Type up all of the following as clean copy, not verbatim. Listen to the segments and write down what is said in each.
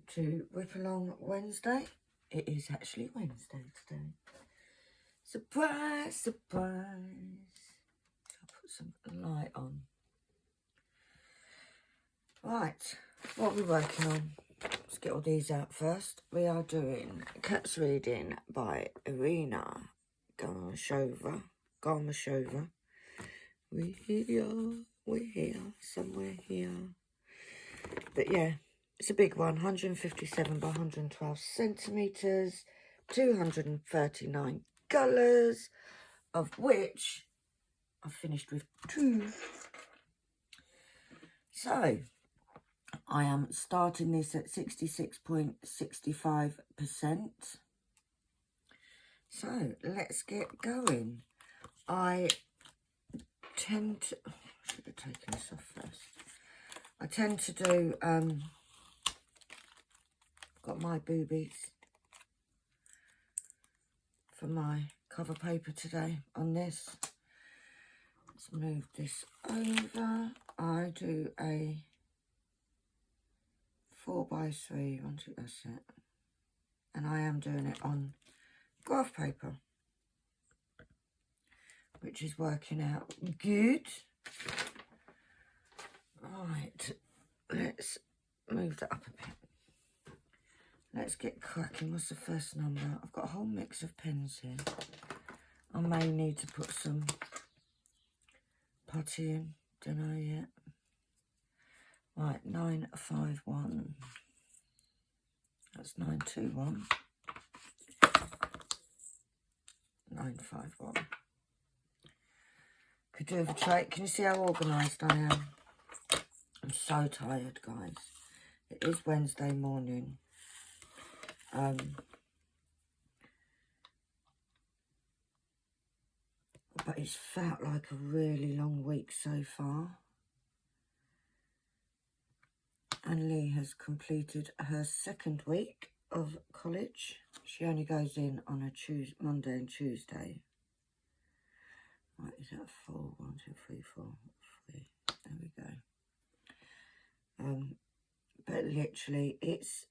to Whip Along Wednesday. It is actually Wednesday today. Surprise, surprise. I'll put some light on. Right, what are we working on? Let's get all these out first. We are doing Cat's Reading by Irina Garmashova. We're here, somewhere here. But yeah, it's a big one, 157 by 112 centimetres, 239 colours, of which I've finished with 2. So, I am starting this at 66.65%. So, let's get going. I tend to... I should have taken this off first. I tend to do... got my boobies for my cover paper today on this. Let's move this over. I do a 4x3, that's it. And I am doing it on graph paper, which is working out good. Right, let's move that up a bit. Let's get cracking. What's the first number? I've got a whole mix of pens here. I may need to put some putty in. Don't know yet. Right, 951. That's 921. 951. Could do with a trait. Can you see how organised I am? I'm so tired, guys. It is Wednesday morning. But it's felt like a really long week so far. And Lee has completed her second week of college. She only goes in on a Monday and Tuesday. Right, is that 4? 1, 2, 3, 4, 3. There we go. But literally, it's...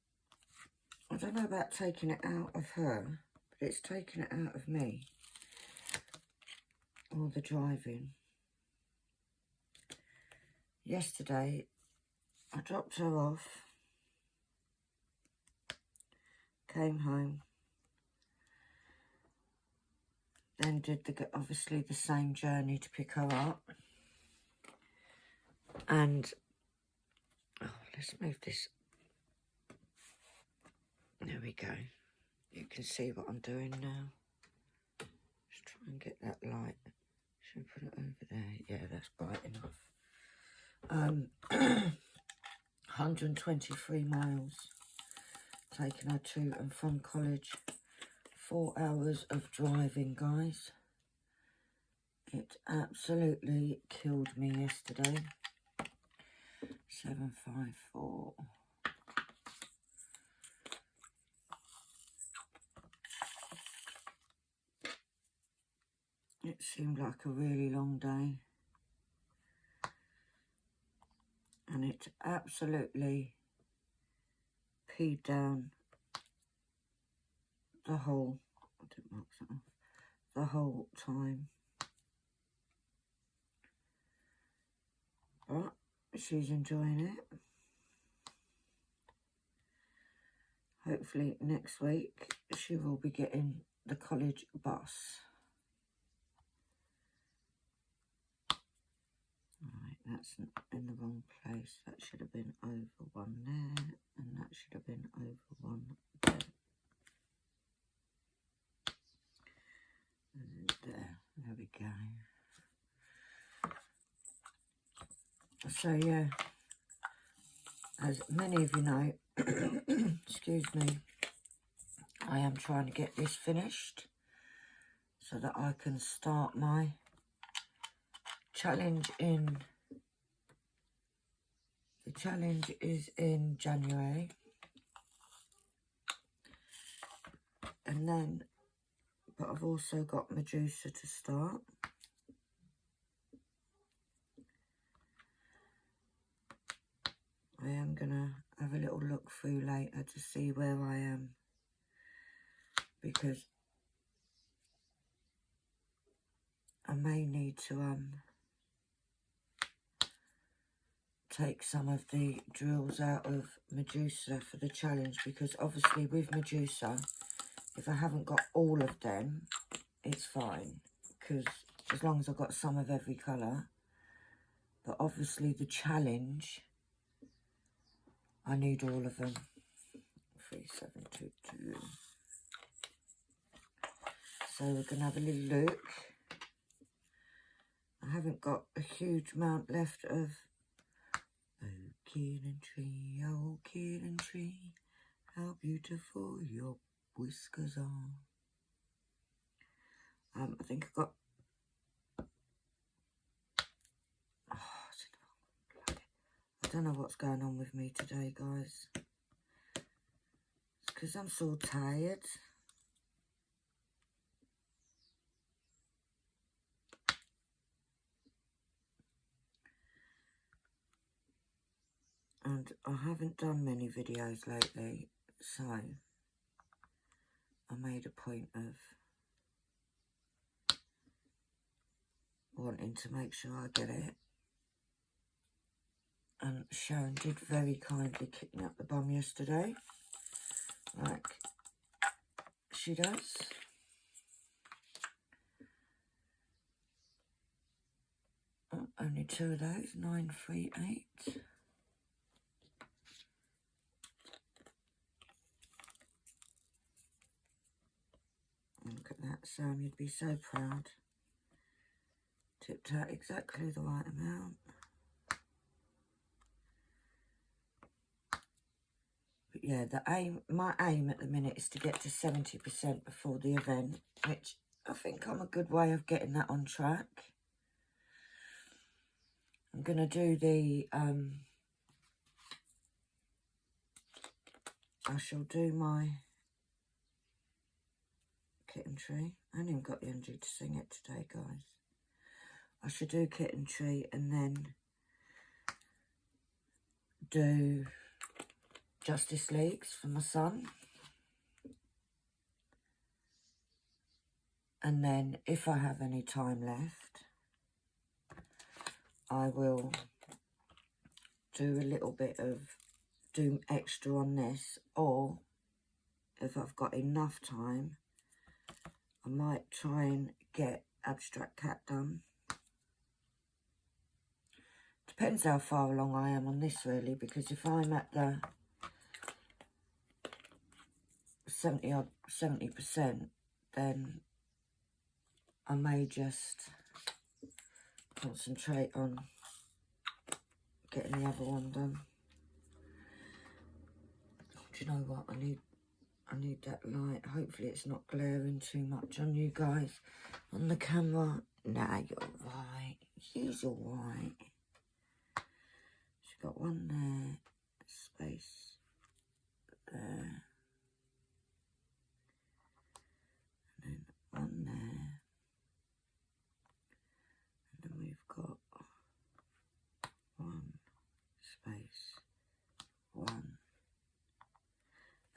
I don't know about taking it out of her, but it's taking it out of me. All the driving. Yesterday, I dropped her off, came home, then did obviously the same journey to pick her up. And, oh, let's move this. There we go. You can see what I'm doing now. Just try and get that light. Should I put it over there? Yeah, that's bright enough. 123 miles. Taking her to and from college. 4 hours of driving, guys. It absolutely killed me yesterday. 754. It seemed like a really long day. And it absolutely peed down the whole, I didn't mark that off, the whole time. But she's enjoying it. Hopefully next week she will be getting the college bus. Right, that's in the wrong place. That should have been over 1 there, and that should have been over 1 there. There we go. So yeah, as many of you know, excuse me, I am trying to get this finished so that I can start my challenge in, the challenge is in January, and then, but I've also got Medusa to start. I am gonna have a little look through later to see where I am, because I may need to take some of the drills out of Medusa for the challenge, because obviously with Medusa, if I haven't got all of them, it's fine, because as long as I've got some of every colour. But obviously the challenge, I need all of them. 3722. So we're going to have a little look. I haven't got a huge amount left of oh killing tree, oh killing tree, how beautiful your whiskers are. I think I've got I don't know what's going on with me today, guys. It's because I'm so tired. And I haven't done many videos lately, so I made a point of wanting to make sure I get it. And Sharon did very kindly kick me up the bum yesterday, like she does. Oh, only 2 of those, 938. Look at that, Sam, you'd be so proud. Tipped out exactly the right amount. But yeah, my aim at the minute is to get to 70% before the event, which I think I'm a good way of getting that on track. I'm going to do the, I shall do my kitten tree. I haven't even got the energy to sing it today, guys. I should do kitten tree and then do Justice Leagues for my son. And then if I have any time left, I will do a little bit of, do extra on this, or if I've got enough time, I might try and get Abstract Cat done. Depends how far along I am on this, really, because if I'm at the 70%, then I may just concentrate on getting the other one done. Do you know what? I need that light. Hopefully it's not glaring too much on you guys on the camera. Nah, you're right. He's all right. She's got one there, space there, and then one there, and then we've got one, space, one.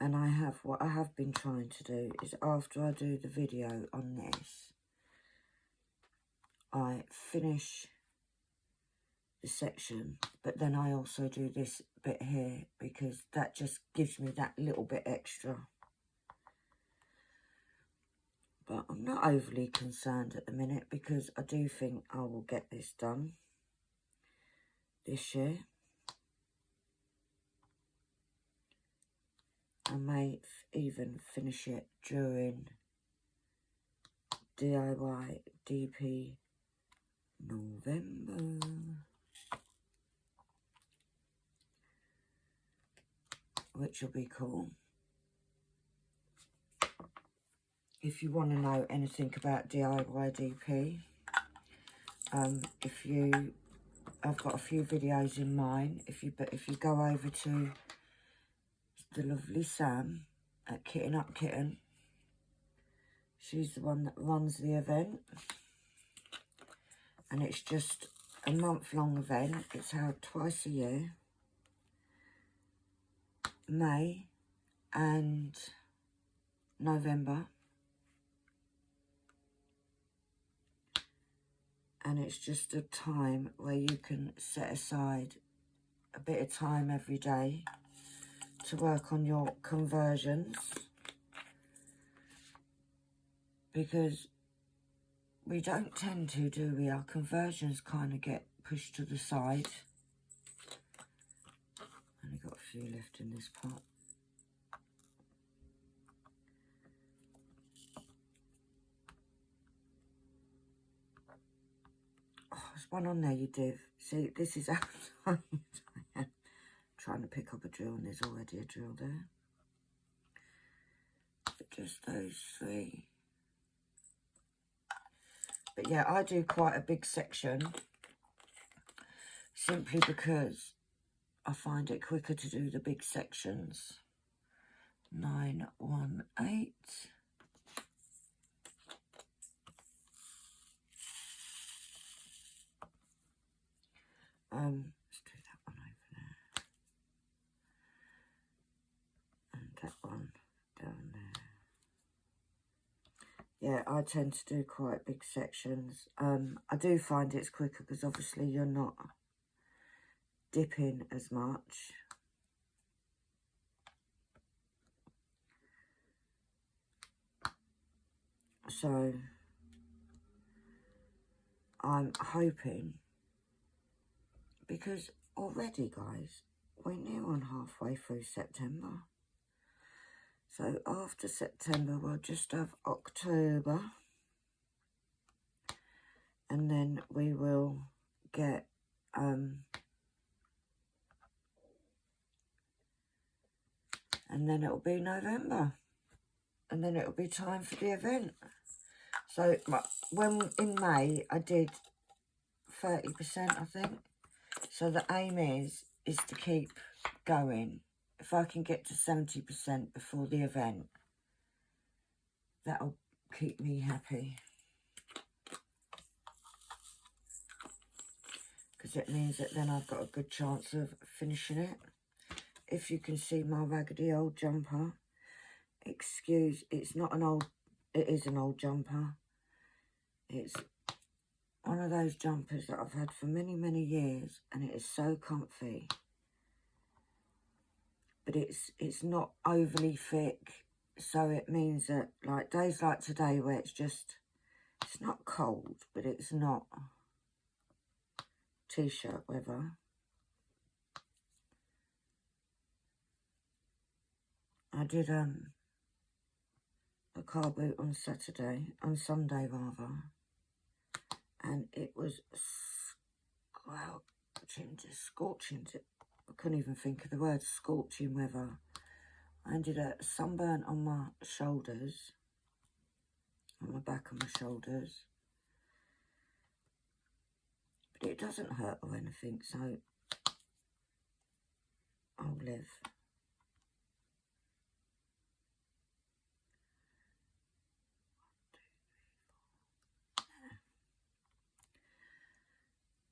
And what I have been trying to do is after I do the video on this, I finish the section, but then I also do this bit here, because that just gives me that little bit extra. But I'm not overly concerned at the minute, because I do think I will get this done this year. I may even finish it during DIY DP November. Which will be cool. If you want to know anything about DIY DP, I've got a few videos in mind. If you go over to the lovely Sam at Kitten Up Kitten, she's the one that runs the event, and it's just a month-long event. It's held twice a year, May and November, and it's just a time where you can set aside a bit of time every day to work on your conversions, because we don't tend to, do we? Our conversions kind of get pushed to the side. Only got a few left in this pot. Oh, there's one on there, you div. See, this is outside. I am trying to pick up a drill, and there's already a drill there. But just those three. But yeah, I do quite a big section, simply because I find it quicker to do the big sections. 918. Let's do that one over there. And that one down there. Yeah, I tend to do quite big sections. I do find it's quicker because obviously you're not dipping as much. So I'm hoping, because already, guys, we're near on halfway through September. So after September, we'll just have October. And then we will get and then it'll be November. And then it'll be time for the event. So when in May, I did 30%, I think. So the aim is to keep going. If I can get to 70% before the event, that'll keep me happy. Because it means that then I've got a good chance of finishing it. If you can see my raggedy old jumper, it's not an old, it is an old jumper. It's one of those jumpers that I've had for many, many years, and it is so comfy. But it's not overly thick, so it means that, like, days like today where it's not cold, but it's not t-shirt weather. I did a car boot on Sunday rather, and it was scorching. I couldn't even think of the word, scorching weather. I ended up sunburnt on my shoulders, on my back and my shoulders. But it doesn't hurt or anything, so I'll live.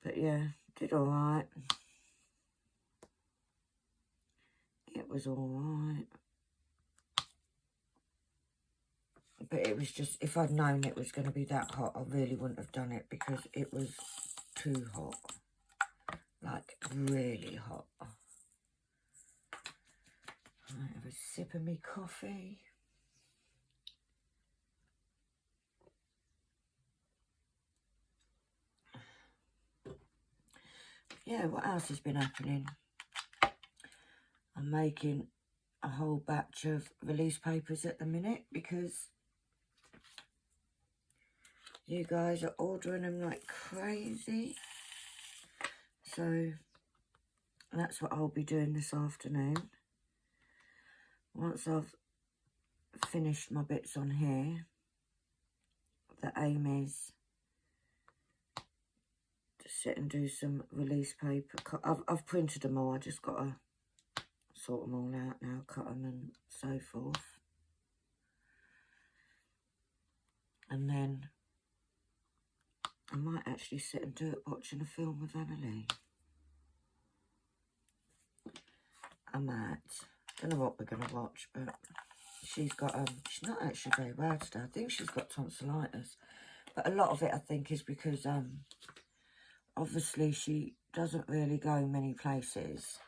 But yeah, did all right. It was all right. But it was just, if I'd known it was going to be that hot, I really wouldn't have done it, because it was too hot. Like, really hot. I might have a sip of me coffee. Yeah, what else has been happening? I'm making a whole batch of release papers at the minute, because you guys are ordering them like crazy. So that's what I'll be doing this afternoon. Once I've finished my bits on here, the aim is to sit and do some release paper. I've printed them all, I just got to sort them all out now, cut them and so forth. And then I might actually sit and do it watching a film with Annalie. I might. don't know what we're going to watch, but she's got, she's not actually very well today. I think she's got tonsillitis. But a lot of it, I think, is because, obviously, she doesn't really go many places.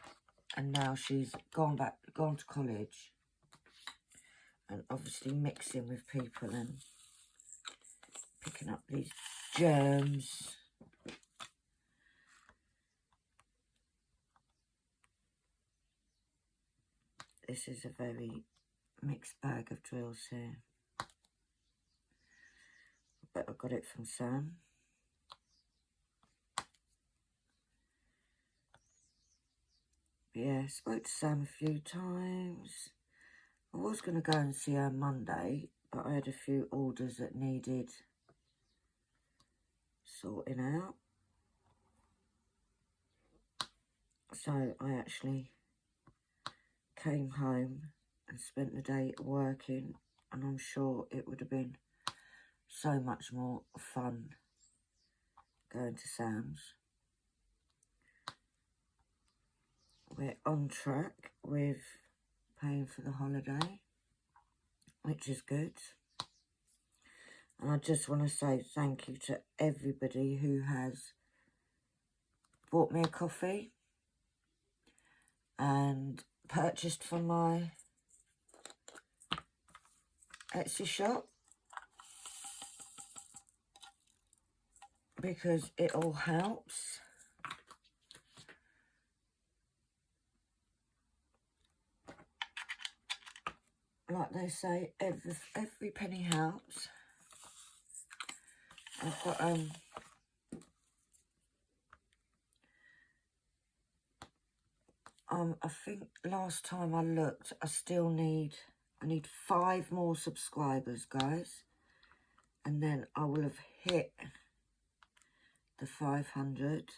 And now she's gone to college. And obviously mixing with people and picking up these germs. This is a very mixed bag of drills here. But I got it from Sam. Yeah, spoke to Sam a few times. I was going to go and see her Monday, but I had a few orders that needed sorting out. So I actually came home and spent the day working, and I'm sure it would have been so much more fun going to Sam's. We're on track with paying for the holiday, which is good. And I just want to say thank you to everybody who has bought me a coffee and purchased from my Etsy shop, because it all helps. Like they say, every penny helps. I've got I think last time I looked, I need 5 more subscribers, guys, and then I will have hit the 500.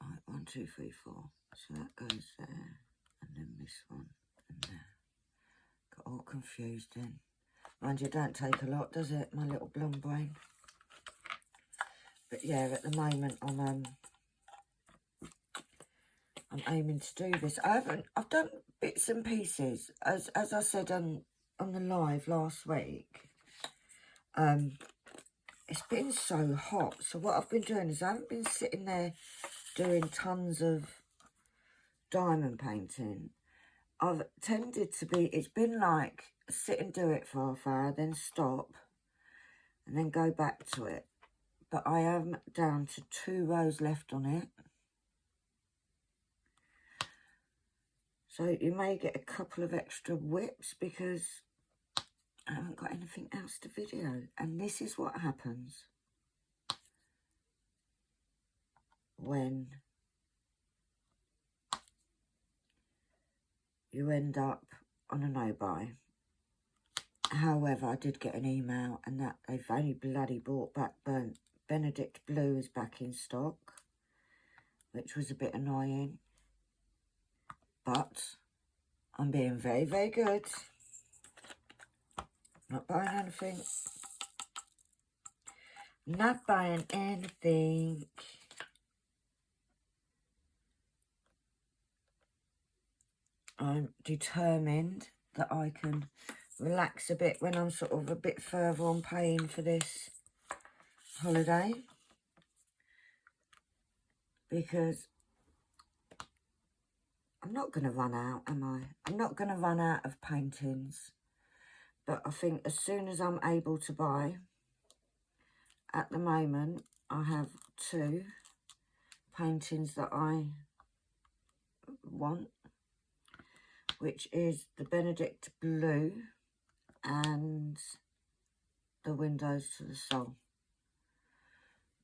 Right, 1, 2, 3, 4. So that goes there, and then this one, and there. Got all confused then. Mind you, it don't take a lot, does it, my little blonde brain? But yeah, at the moment I'm aiming to do this. I've done bits and pieces, as I said on the live last week. It's been so hot, so what I've been doing is I haven't been sitting there doing tons of diamond painting. I've tended to be, it's been like sit and do it for half hour, then stop, and then go back to it. But I am down to 2 rows left on it. So you may get a couple of extra whips because I haven't got anything else to video. And this is what happens when you end up on a no-buy. However, I did get an email and that they've only bloody brought back Benedict Blue is back in stock, which was a bit annoying. But I'm being very, very good. Not buying anything. Not buying anything. I'm determined that I can relax a bit when I'm sort of a bit further on paying for this holiday. Because I'm not going to run out, am I? I'm not going to run out of paintings. But I think as soon as I'm able to buy, at the moment, I have 2 paintings that I want, which is the Benedict Blue and the Windows to the Soul.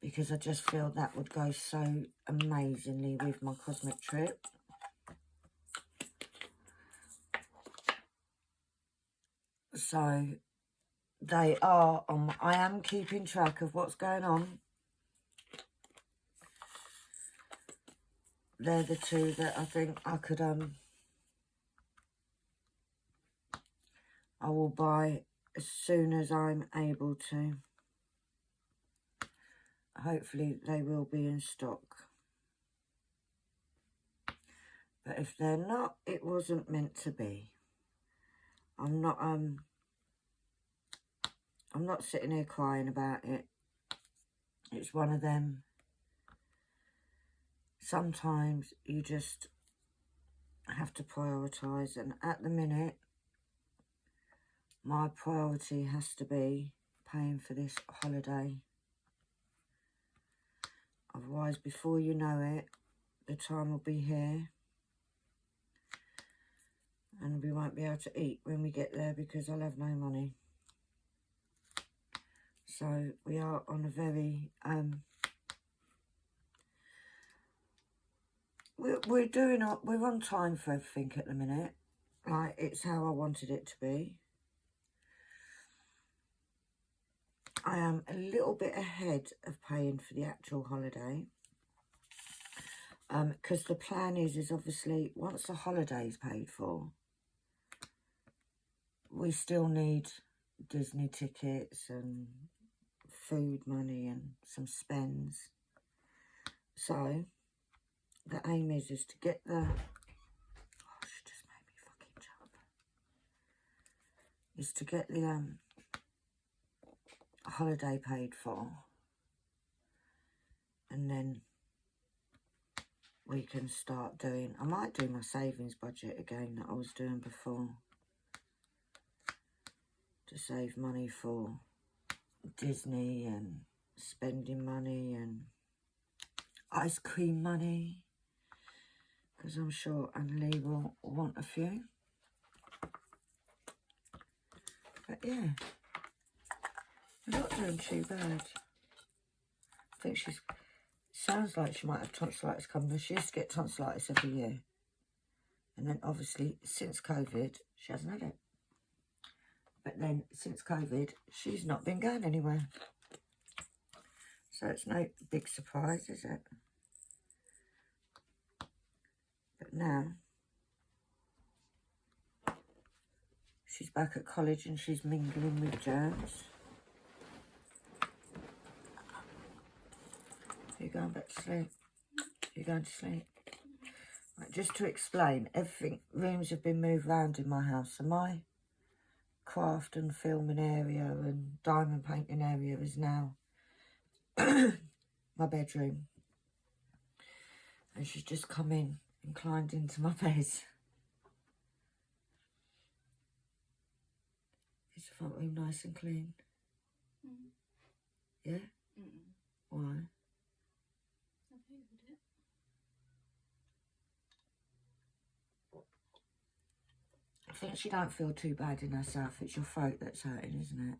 Because I just feel that would go so amazingly with my Cosmic Trip. So they are on. I am keeping track of what's going on. They're the 2 that I think I could I will buy as soon as I'm able to. hopefully they will be in stock. But if they're not, it wasn't meant to be. I'm not sitting here crying about it. It's one of them. Sometimes you just have to prioritise, and at the minute my priority has to be paying for this holiday. Otherwise, before you know it, the time will be here and we won't be able to eat when we get there because I'll have no money. So we are on a very we're on time for everything at the minute. Like, it's how I wanted it to be. I am a little bit ahead of paying for the actual holiday. Because the plan is obviously once the holiday is paid for, we still need Disney tickets and food money and some spends. So the aim is to get the, oh, she just made me fucking jump, is to get the holiday paid for, and then we can start doing, I might do my savings budget again that I was doing before, to save money for Disney and spending money and ice cream money, because I'm sure Annalie will want a few. But yeah, we're not doing too bad. I think she's, sounds like she might have tonsillitis coming. She used to get tonsillitis every year, and then obviously since COVID she hasn't had it. But then since COVID she's not been going anywhere, so it's no big surprise, is it? But now she's back at college and she's mingling with germs. You're going back to sleep? You're going to sleep? Right, just to explain, everything, rooms have been moved around in my house. So my craft and filming area and diamond painting area is now my bedroom. And she's just come in and climbed into my bed. Is the front room nice and clean? Mm. Yeah? Mm-mm. Why? I think she don't feel too bad in herself. It's your throat that's hurting, isn't it?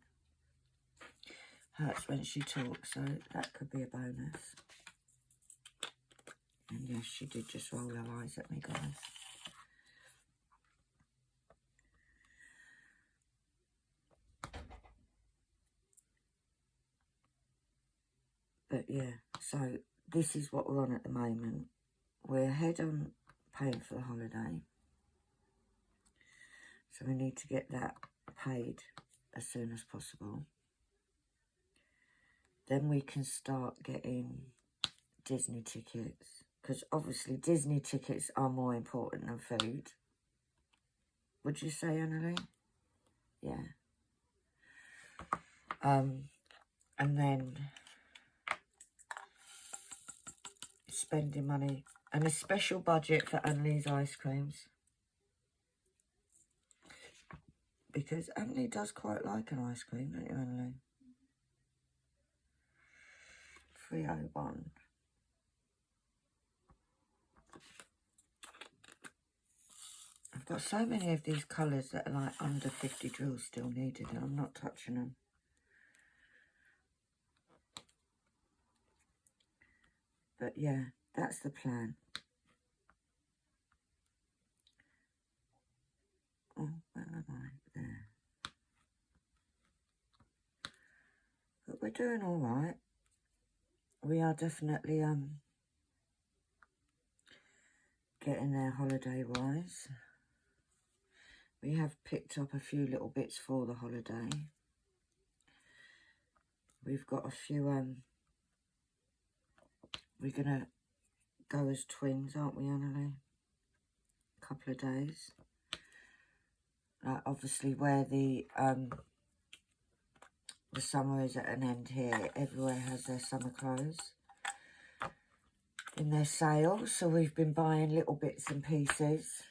Hurts when she talks, so that could be a bonus. And yes, she did just roll her eyes at me, guys. But yeah, so this is what we're on at the moment. We're ahead on paying for the holiday. So we need to get that paid as soon as possible. Then we can start getting Disney tickets. Because obviously Disney tickets are more important than food. Would you say, Annalie? Yeah. And then spending money. And a special budget for Annalie's ice creams. Because Annalie does quite like an ice cream, don't you, Annalie? 301. I've got so many of these colours that are like under 50 drills still needed, and I'm not touching them. But yeah, that's the plan. Oh, where am I? There. But we're doing all right. We are definitely getting there holiday-wise. We have picked up a few little bits for the holiday. We've got a few we're going to go as twins, aren't we, Annalie? A couple of days. Obviously, where the summer is at an end here, everywhere has their summer clothes in their sale. So we've been buying little bits and pieces.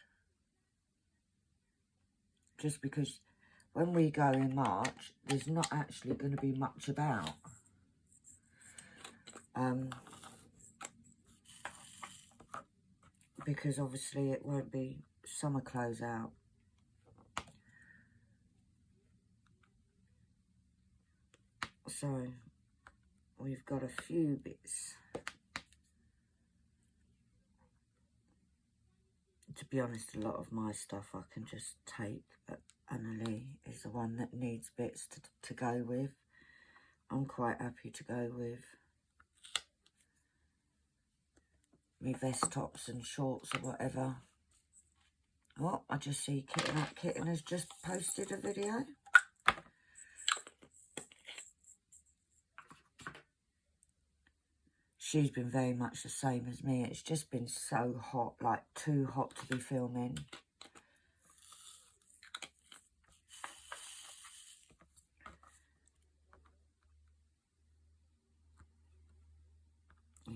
Just because when we go in March, there's not actually going to be much about. Because obviously it won't be summer clothes out. So we've got a few bits. To be honest, a lot of my stuff I can just take, but Annalie is the one that needs bits to go with. I'm quite happy to go with me vest tops and shorts or whatever. Oh, I just see Kitten has just posted a video. She's been very much the same as me. It's just been so hot, like too hot to be filming.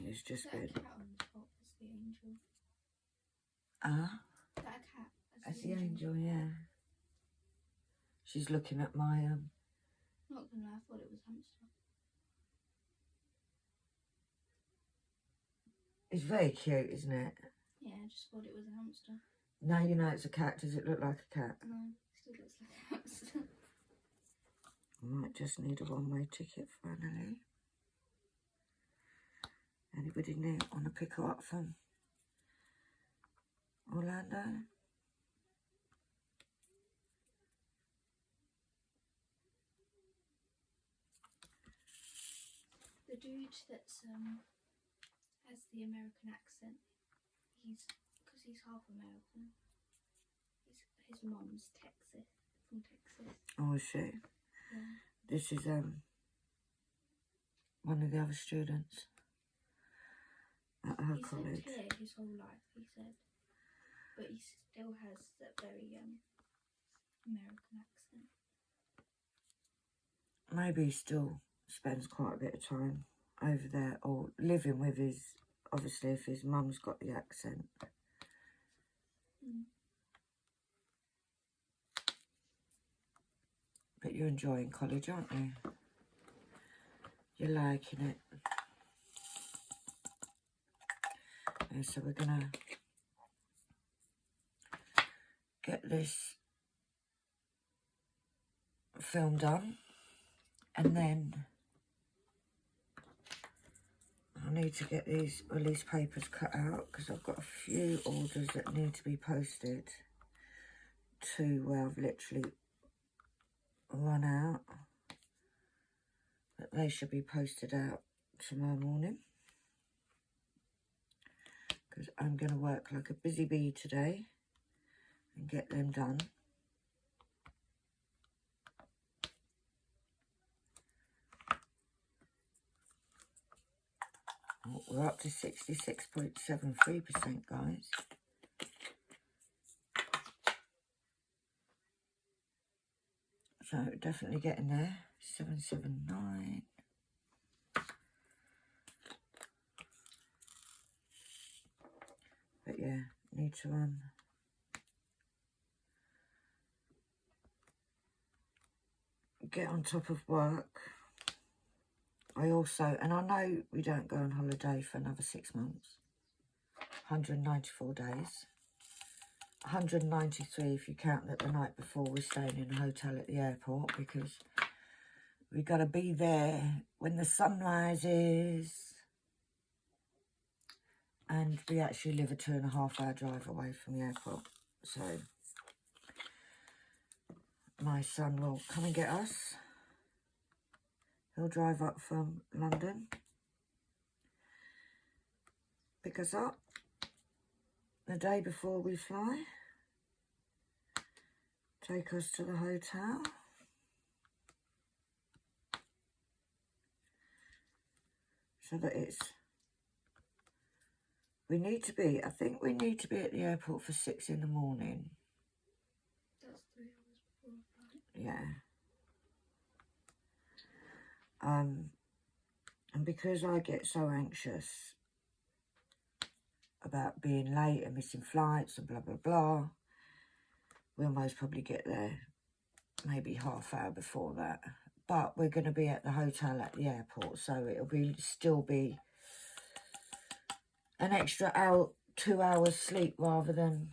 It's just been... That cat on the top is the angel. That cat. That's the angel, yeah. She's looking at my... Not gonna lie, I thought it was hamster. It's very cute, isn't it? Yeah, I just thought it was a hamster. Now you know it's a cat. Does it look like a cat? No, it still looks like a hamster. I might just need a one-way ticket for Annalie. Anybody want to pick her up from Orlando? The dude that's has the American accent, because he's half American. His mum's from Texas. Oh, is she? Yeah. This is one of the other students at her college. He's lived here his whole life, he said, but he still has that very American accent. Maybe he still spends quite a bit of time over there, or living with his, obviously if his mum's got the accent. But you're enjoying college, aren't you? You're liking it. And so we're gonna get this film done, and then I need to get these release papers cut out because I've got a few orders that need to be posted to where I've literally run out, but they should be posted out tomorrow morning because I'm going to work like a busy bee today and get them done. Oh, we're up to 66.73%, guys. So definitely getting there. 779. But yeah, need to get on top of work. I also, and I know we don't go on holiday for another 6 months. 194 days. 193 if you count that the night before we're staying in a hotel at the airport, because we got to be there when the sun rises, and we actually live a 2.5 hour drive away from the airport, so my son will come and get us. He'll drive up from London, pick us up the day before we fly, take us to the hotel, so that it's We need to be, I think we need to be at the airport for 6 in the morning. That's 3 hours before our flight. Yeah. And because I get so anxious about being late and missing flights and blah, blah, blah, we'll most probably get there maybe half hour before that. But we're going to be at the hotel at the airport, so it'll be still be an extra hour, 2 hours sleep rather than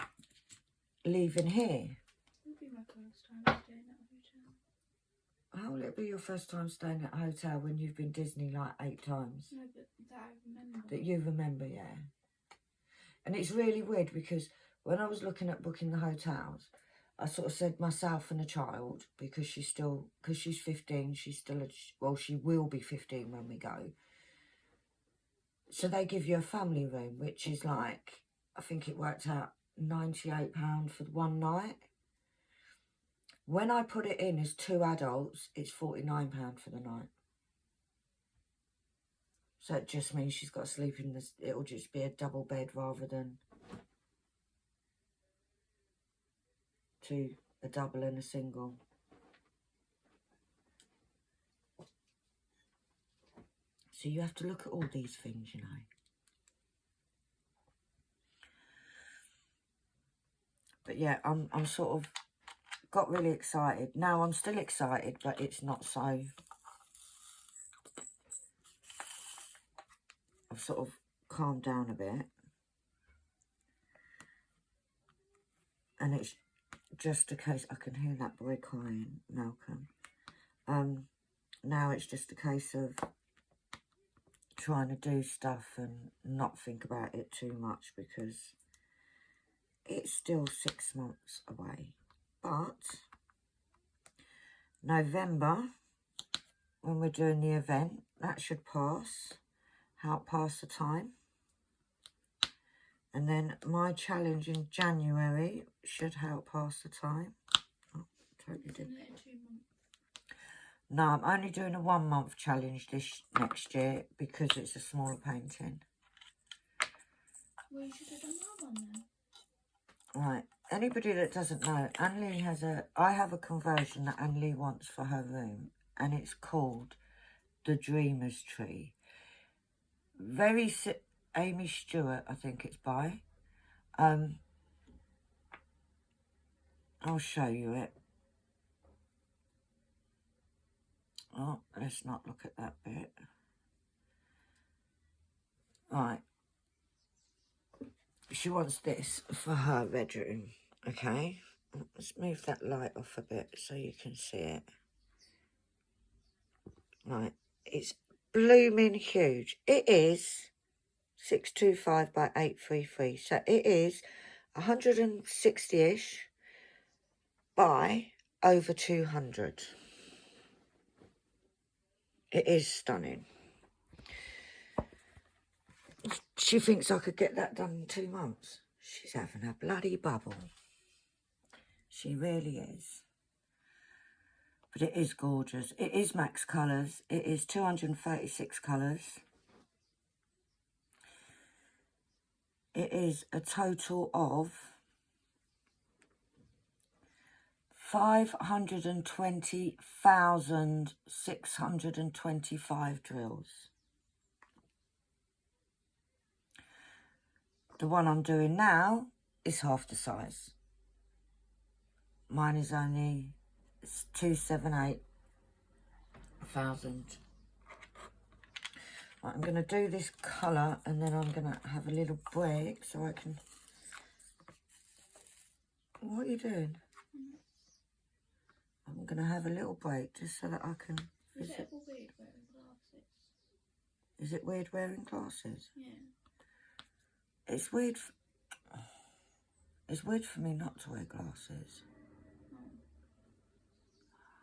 leaving here. It'll be my first time staying at a hotel. How will it be your first time staying at a hotel when you've been Disney like 8 times? No, but that I remember. That you remember, yeah. And it's really weird because when I was looking at booking the hotels, I sort of said myself and a child, because she's 15, she's still, she will be 15 when we go. So they give you a family room, which is like, I think it worked out £98 for one night. When I put it in as 2 adults, it's £49 for the night. So it just means she's got to sleep in this, it'll just be a double bed rather than a double and a single. So you have to look at all these things, you know. But yeah, I'm sort of got really excited. Now I'm still excited, but it's not so. I've sort of calmed down a bit. And it's just a case, I can hear that boy crying, Malcolm. Now it's just a case of trying to do stuff and not think about it too much, because it's still 6 months away. But November, when we're doing the event, that should help pass the time. And then my challenge in January should help pass the time. Oh, totally did. Isn't it in 2 months? No, I'm only doing a 1 month challenge next year because it's a smaller painting. Well, you should have done that one then. Right. Anybody that doesn't know, Anne-Lee I have a conversion that Anne-Lee wants for her room, and it's called The Dreamer's Tree. Amy Stewart, I think it's by. I'll show you it. Oh, let's not look at that bit. Right. She wants this for her bedroom, okay? Let's move that light off a bit so you can see it. Right, it's blooming huge. It is 625 by 833, so it is 160-ish by over 200. It is stunning. She thinks I could get that done in 2 months. She's having a bloody bubble. She really is. But it is gorgeous. It is max colours. It is 236 colours. It is a total of 520,625 drills. The one I'm doing now is half the size. Mine is only 278,000. Right, I'm going to do this colour and then I'm going to have a little break so I can... What are you doing? I'm going to have a little break just so that I can... Is it ever weird wearing glasses? Is it weird wearing glasses? Yeah. It's weird. It's weird for me not to wear glasses. Oh.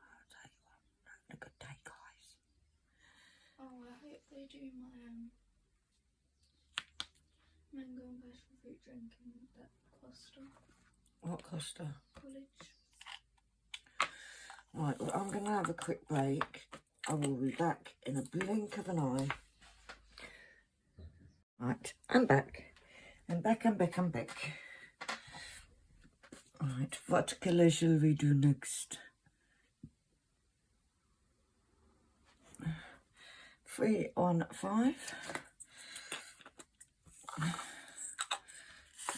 I'll tell you what, having a good day, guys. Oh, I hope they do my mango and passion fruit drinking at Costa What Costa? College. Right, well, I'm going to have a quick break. I will be back in a blink of an eye. Right, I'm back. And back and back and back. Alright, what colour shall we do next? 3 on 5.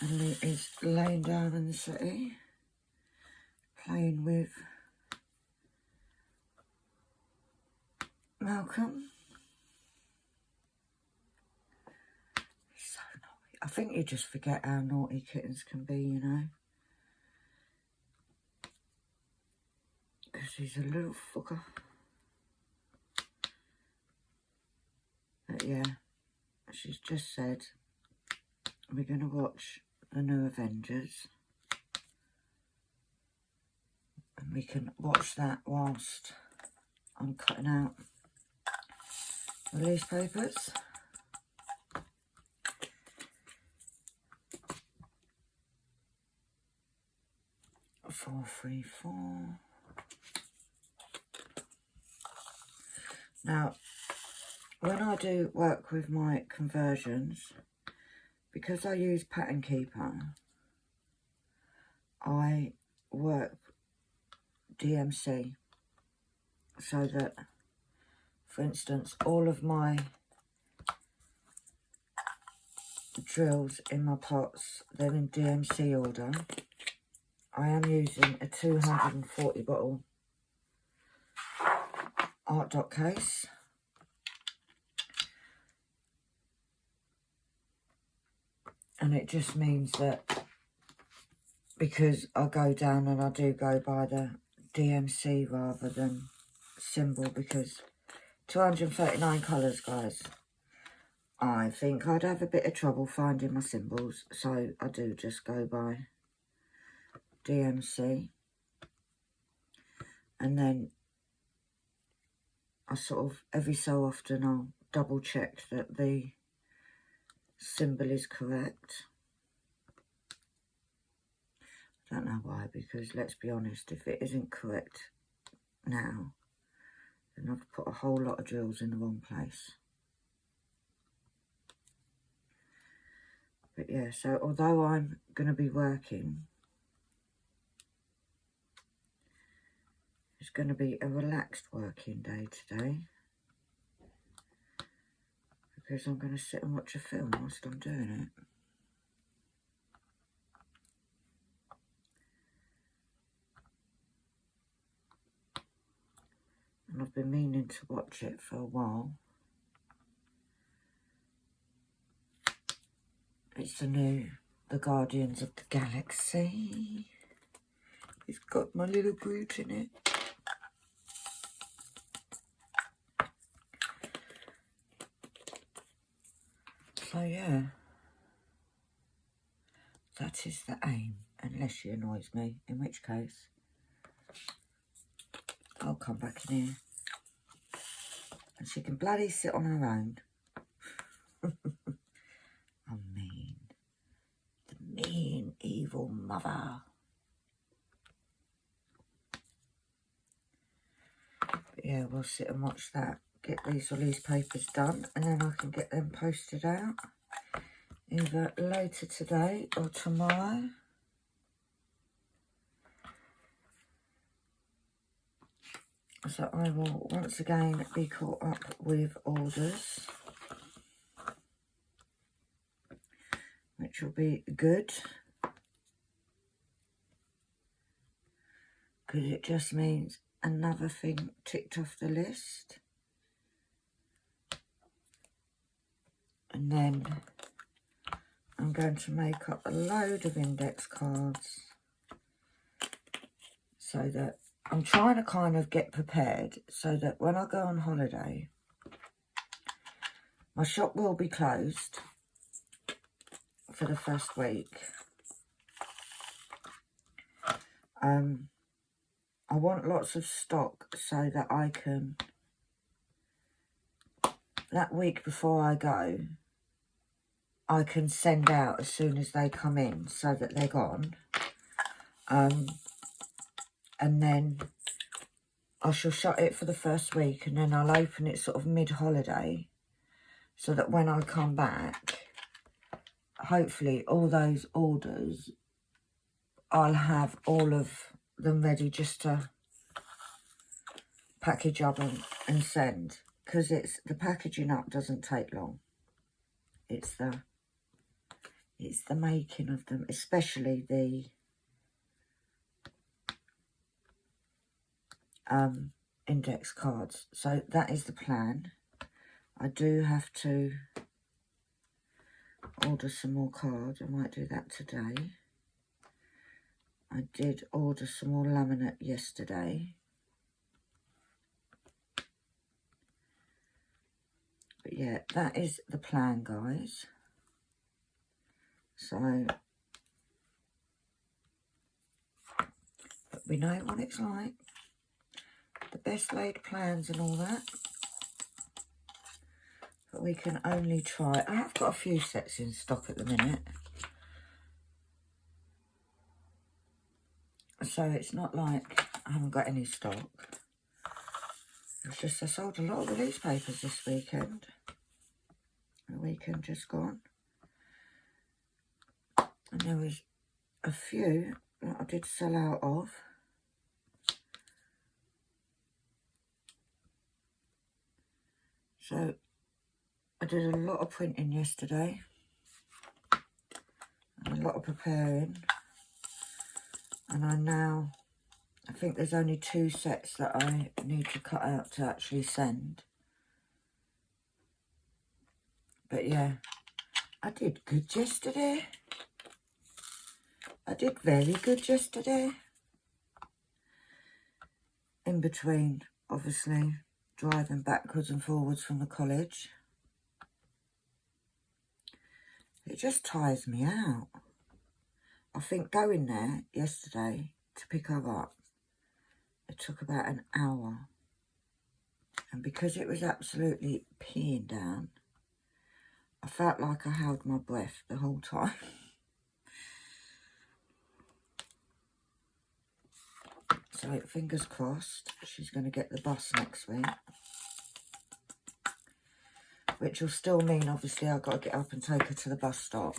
Emily is laying down in the settee, playing with Malcolm. He's so naughty. I think you just forget how naughty kittens can be, you know. Because he's a little fucker. But yeah, she's just said we're going to watch the new Avengers. And we can watch that whilst I'm cutting out the newspapers. Four, 3, 4. Now, when I do work with my conversions, because I use Pattern Keeper, I work DMC so that, for instance, all of my drills in my pots, they're in DMC order. I am using a 240 bottle art dot case. And it just means that because I go down and I do go by the DMC rather than symbol, because 239 colours, guys. I think I'd have a bit of trouble finding my symbols, so I do just go by DMC. And then I sort of, every so often, I'll double check that the symbol is correct. I don't know why, because let's be honest, if it isn't correct now, then I've put a whole lot of drills in the wrong place. But yeah, so although I'm going to be working, it's going to be a relaxed working day today, because I'm going to sit and watch a film whilst I'm doing it. And I've been meaning to watch it for a while. It's the new The Guardians of the Galaxy. It's got my little Groot in it. So yeah, that is the aim, unless she annoys me, in which case I'll come back in here and she can bloody sit on her own. I'm mean. The mean, evil mother. But yeah, we'll sit and watch that. Get all these papers done, and then I can get them posted out either later today or tomorrow. So I will once again be caught up with orders, which will be good, because it just means another thing ticked off the list. And then I'm going to make up a load of index cards so that I'm trying to kind of get prepared so that when I go on holiday, my shop will be closed for the first week. I want lots of stock so that I can, that week before I go, I can send out as soon as they come in so that they're gone. And then I shall shut it for the first week, and then I'll open it sort of mid-holiday so that when I come back, hopefully all those orders, I'll have all of them ready just to package up and send, because it's the packaging up doesn't take long. It's the making of them, especially the index cards. So that is the plan. I do have to order some more cards. I might do that today. I did order some more laminate yesterday. But yeah, that is the plan, guys. So, but we know what it's like. The best laid plans and all that. But we can only try. I have got a few sets in stock at the minute. So it's not like I haven't got any stock. It's just I sold a lot of release papers this weekend. The weekend just gone. And there was a few that I did sell out of. So I did a lot of printing yesterday. And a lot of preparing. And I think there's only 2 sets that I need to cut out to actually send. But yeah, I did good yesterday. I did very good yesterday. In between, obviously, driving backwards and forwards from the college. It just tires me out. I think going there yesterday to pick her up, it took about an hour. And because it was absolutely peeing down, I felt like I held my breath the whole time. So fingers crossed, she's going to get the bus next week. Which will still mean, obviously, I've got to get up and take her to the bus stop.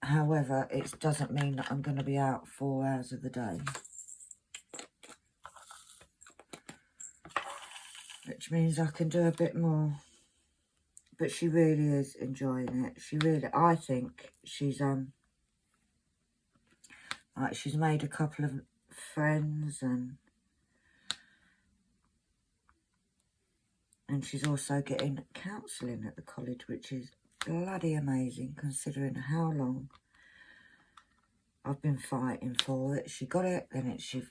However, it doesn't mean that I'm going to be out 4 hours of the day. Which means I can do a bit more. But she really is enjoying it. She really, I think she's like she's made a couple of friends and she's also getting counselling at the college, which is bloody amazing considering how long I've been fighting for it. She got it, then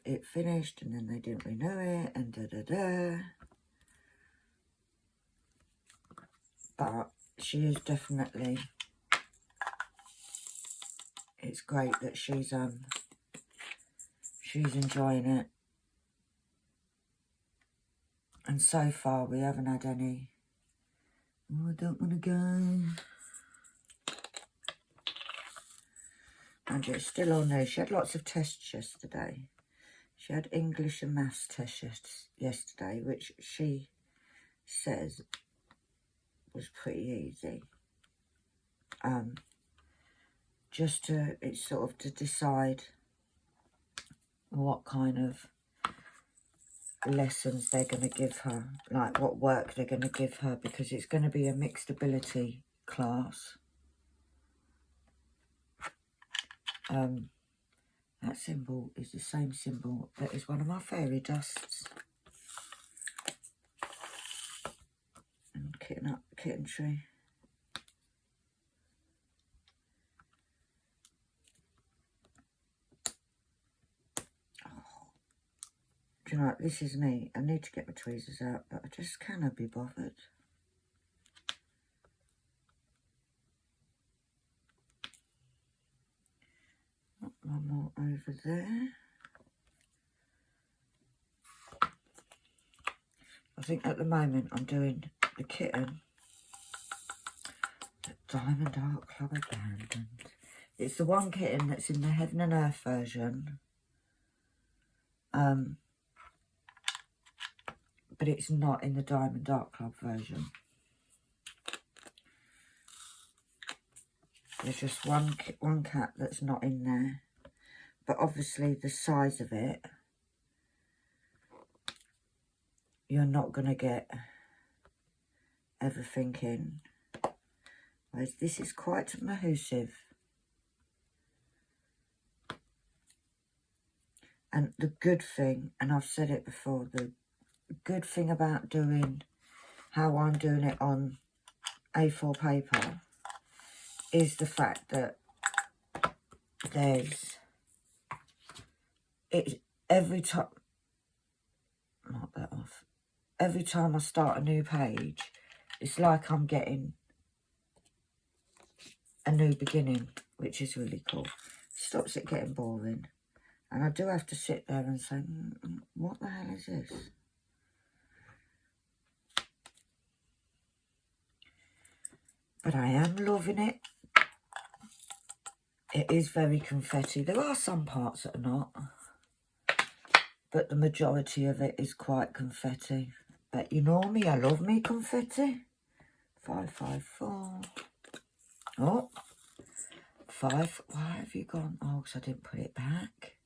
it finished, and then they didn't renew it, and da-da-da. But she is definitely, it's great that she's enjoying it. And so far we haven't had any, oh, I don't want to go. And it's still on there. She had lots of tests yesterday. She had English and maths tests yesterday, which she says was pretty easy. It's sort of to decide what kind of lessons they're going to give her, like what work they're going to give her, because it's going to be a mixed ability class. That symbol is the same symbol that is one of my fairy dusts. And kitten tree. Do you know what, this is me. I need to get my tweezers out, but I just cannot be bothered. One more over there. I think at the moment I'm doing the kitten. The Diamond Art Club Abandoned. It's the one kitten that's in the Heaven and Earth version. But it's not in the Diamond Art Club version. There's just one cat that's not in there. But obviously the size of it, you're not going to get everything in. Whereas this is quite massive. And the good thing, and I've said it before, the good thing about doing how I'm doing it on A4 paper is the fact that there's, it's every time, knock that off, every time I start a new page, it's like I'm getting a new beginning, which is really cool. Stops it getting boring. And I do have to sit there and say, what the hell is this? But I am loving it. It is very confetti. There are some parts that are not, but the majority of it is quite confetti. But you know me, I love me confetti. 554. Oh, 5. Why have you gone? Oh, because I didn't put it back.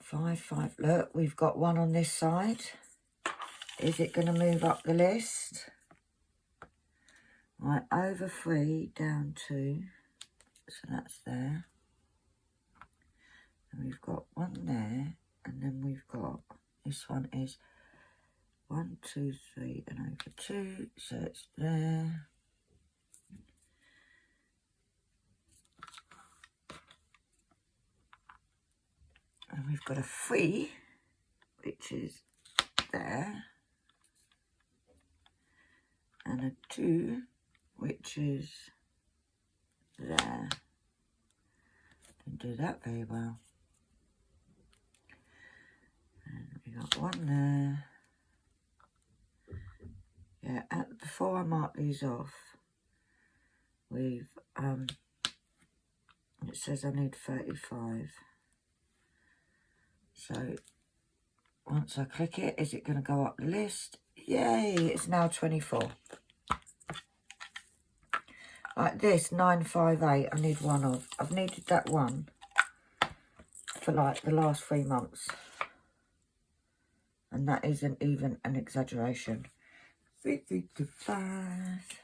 5. Look, we've got one on this side. Is it going to move up the list? Right, over 3, down 2. So that's there. And we've got one there. And then we've got, this one is 1, 2, 3, and over 2. So it's there. And we've got a 3, which is there. And a 2, which is there. Didn't do that very well. And we got one there. Yeah, before I mark these off, we've, it says I need 35. So, once I click it, is it going to go up the list? Yay, it's now 24. Like this, 958, I need one of. I've needed that one for like the last 3 months. And that isn't even an exaggeration. 355.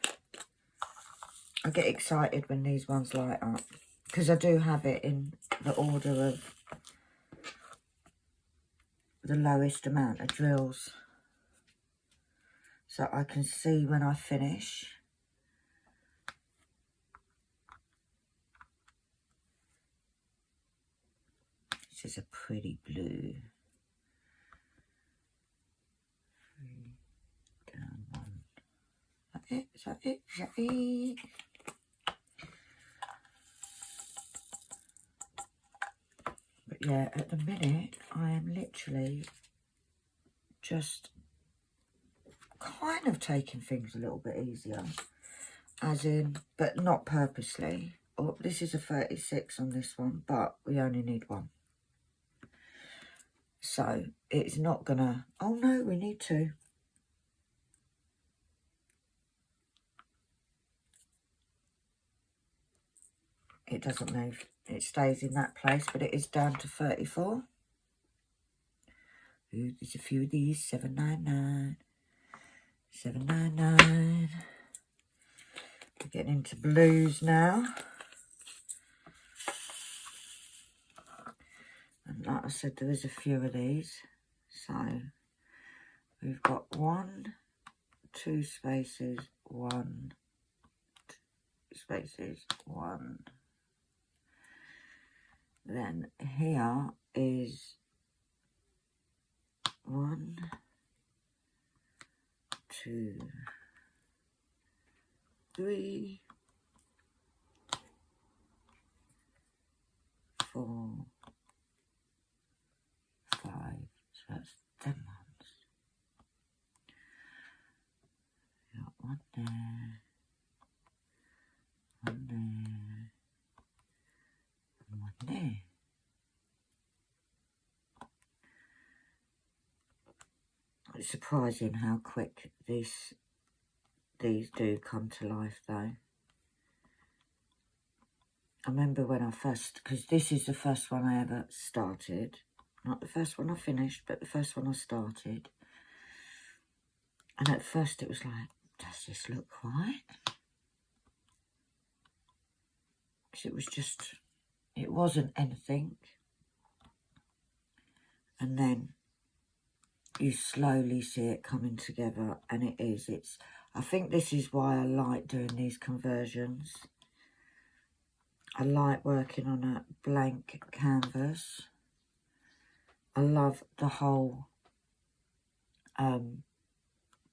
I get excited when these ones light up. Because I do have it in the order of the lowest amount of drills. So I can see when I finish. This is a pretty blue. 3, down 1. Is that it? Is that it? But yeah, at the minute, I am literally just kind of taking things a little bit easier. As in, but not purposely. Oh, this is a 36 on this one, but we only need one. So it's not gonna, oh no, we need 2. It doesn't move. It stays in that place, but it is down to 34. Ooh, there's a few of these. 799. 799. We're getting into blues now. And like I said, there is a few of these. So we've got 1, 2 spaces, 1, 2 spaces, 1. Then here is 1, 2, 3, 4, 5. So that's them ones. Got one there, one there, and one there. It's surprising how quick these do come to life though. I remember when I first, because this is the first one I ever started. Not the first one I finished, but the first one I started. And at first it was like, does this look right? Because it was just, it wasn't anything. And then you slowly see it coming together, and it is. I think this is why I like doing these conversions. I like working on a blank canvas. I love the whole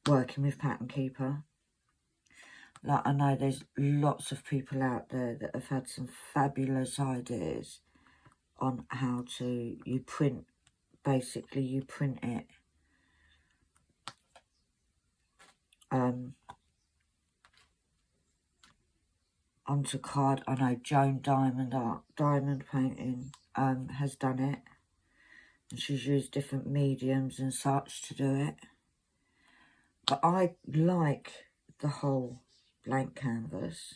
working with Pattern Keeper. Like, I know there's lots of people out there that have had some fabulous ideas on how to, basically you print it onto card. I know Joan Diamond Painting has done it, and she's used different mediums and such to do it. But I like the whole blank canvas.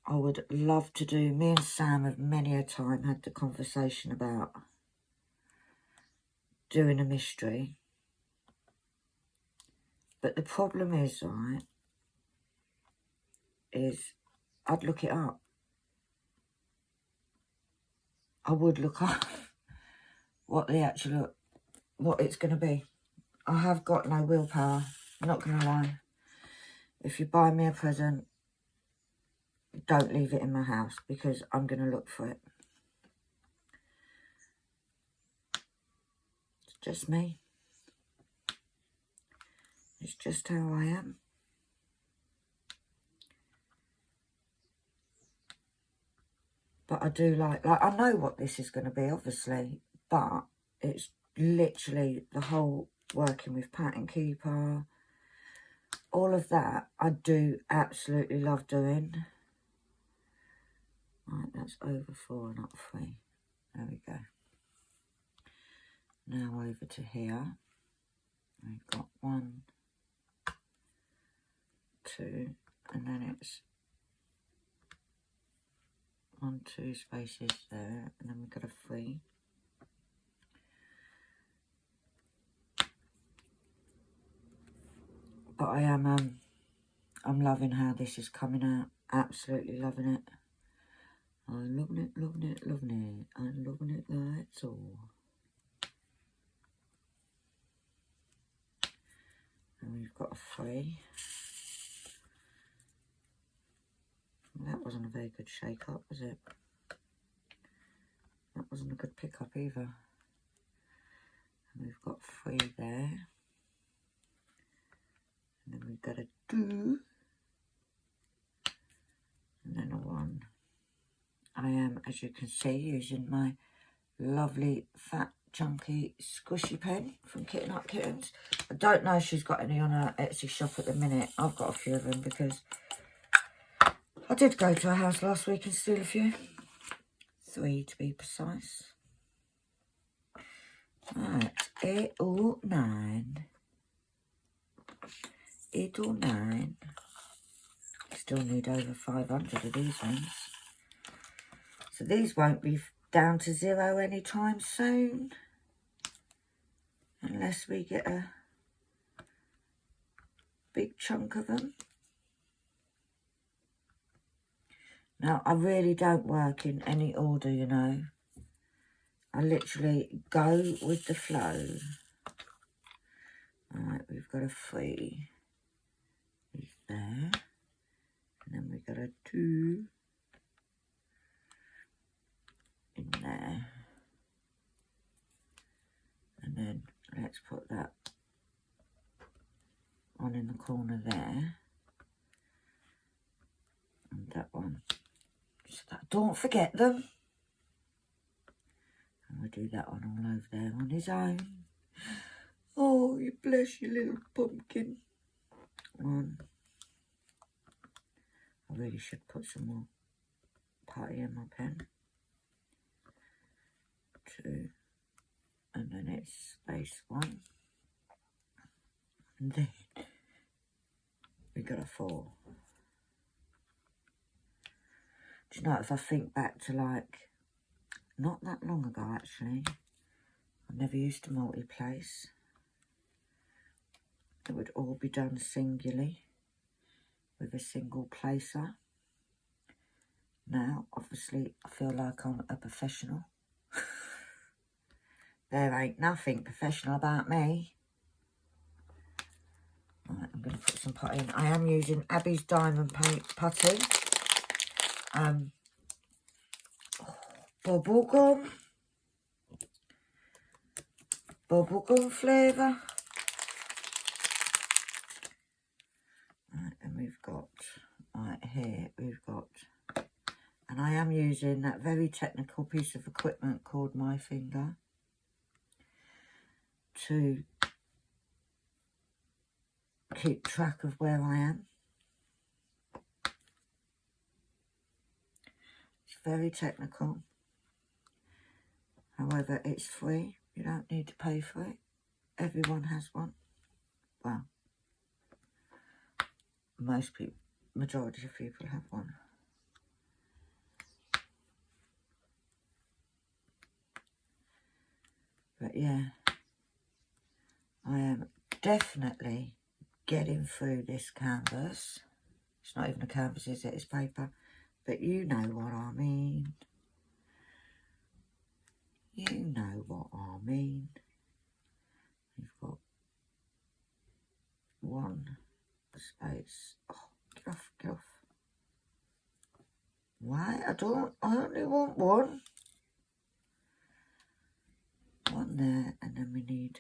I would love to do, me and Sam have many a time had the conversation about doing a mystery. But the problem is, right, is I'd look it up. I would look up what it's going to be. I have got no willpower, I'm not going to lie. If you buy me a present, don't leave it in my house, because I'm going to look for it. It's just me. It's just how I am. But I do like I know what this is going to be, obviously, but it's literally the whole working with Pattern Keeper, all of that I do absolutely love doing. Right, that's over 4 and up 3. There we go. Now over to here. We've got 1, 2, and then it's 1, 2 spaces there, and then we've got a 3. But I'm loving how this is coming out. Absolutely loving it. I'm loving it, loving it, loving it. I'm loving it, that's all. And we've got a 3. That wasn't a very good shake up, was it? That wasn't a good pick up either. And we've got 3 there. And then we've got a 2. And then a 1. I am, as you can see, using my lovely fat chunky squishy pen from Kitten Up Kittens. I don't know if she's got any on her Etsy shop at the minute. I've got a few of them because I did go to her house last week and steal a few. 3 to be precise. Right, 8 or 9. 8 or 9. Still need over 500 of these ones. So these won't be down to 0 anytime soon. Unless we get a big chunk of them. Now, I really don't work in any order, you know. I literally go with the flow. Alright, we've got a 3. He's there. And then we've got a 2. In there. And then let's put that one in the corner there. And that one. So that, don't forget them. And we'll do that one all over there on his own. Oh, you bless your little pumpkin. 1. I really should put some more putty in my pen. 2. And then it's space 1. And then we got a 4. Do you know, if I think back to like, not that long ago actually, I never used to multi-place. It would all be done singularly with a single placer. Now, obviously, I feel like I'm a professional. There ain't nothing professional about me. Right, I'm going to put some putty in. I am using Abby's Diamond Paint putty. Bubblegum flavour. Right, and we've got, right here, we've got, and I am using that very technical piece of equipment called my finger to keep track of where I am. It's very technical. However, it's free. You don't need to pay for it. Everyone has one. Well, most people, majority of people have one. But yeah, I am definitely getting through this canvas. It's not even a canvas, is it? It's paper. But you know what I mean. You know what I mean. You've got one space. Oh, get off, get off. Why? I only want one. One there, and then we need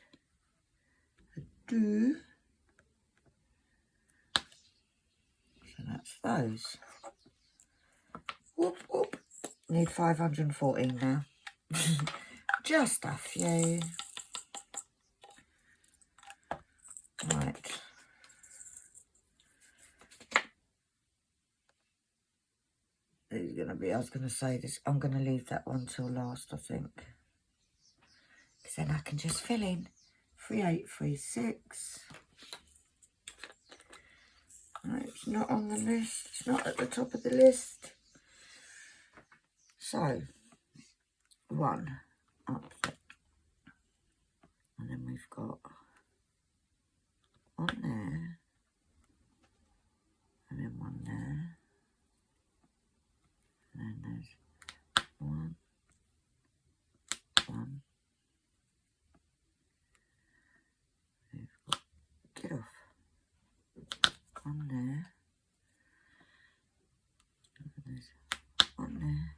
a do. So that's those. Whoop, whoop. Need 514 now. Just a few. Right. It's going to be, I was going to say this, I'm going to leave that one till last, I think. Because then I can just fill in 3836. Right, it's not on the list. It's not at the top of the list. So, one up there. And then we've got one there. And then one there. And then there's one. We've got, get off. One there. And there's one there.